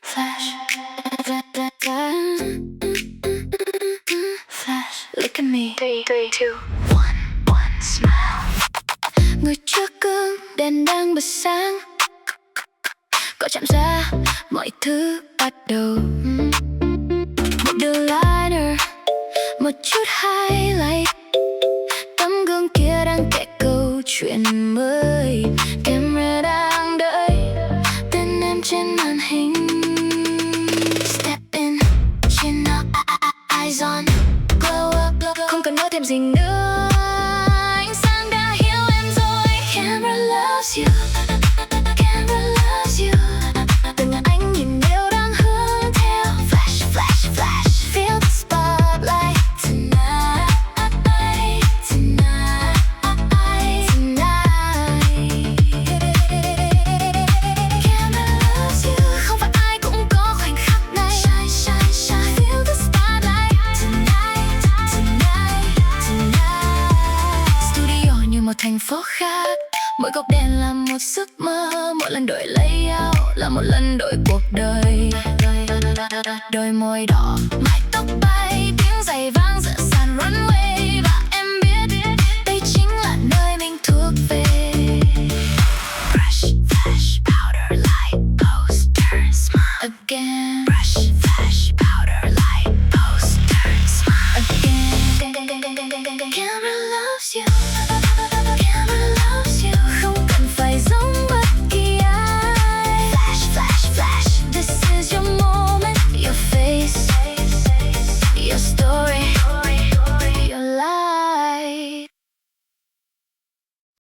Flash, flash, look at me. 3, 2, 1, smile. Người trước gương, đèn đang bật sáng. Cậu chạm ra, mọi thứ bắt đầu. Một đường liner, một chút highlight. Tấm gương kia đang kể câu chuyện mới. Camera đang đợi tên em trên màn hình. Step in, chin up, eyes on, glow up. Không cần nói thêm gì nữa, ánh sáng đã hiểu em rồi. Camera loves you, camera loves you. Từng ánh nhìn đều đang hướng theo. Flash, flash, flash, feel the spotlight tonight, tonight, tonight. Camera loves you, không phải ai cũng có khoảnh khắc này. Shine, shine, shine, feel the spotlight tonight, tonight, tonight. Studio như một thành phố khác. Mỗi góc đèn là một giấc mơ. Mỗi lần đổi layout là một lần đổi cuộc đời. Đôi môi đỏ, mái tóc bay, tiếng giày vang giữa sàn runway.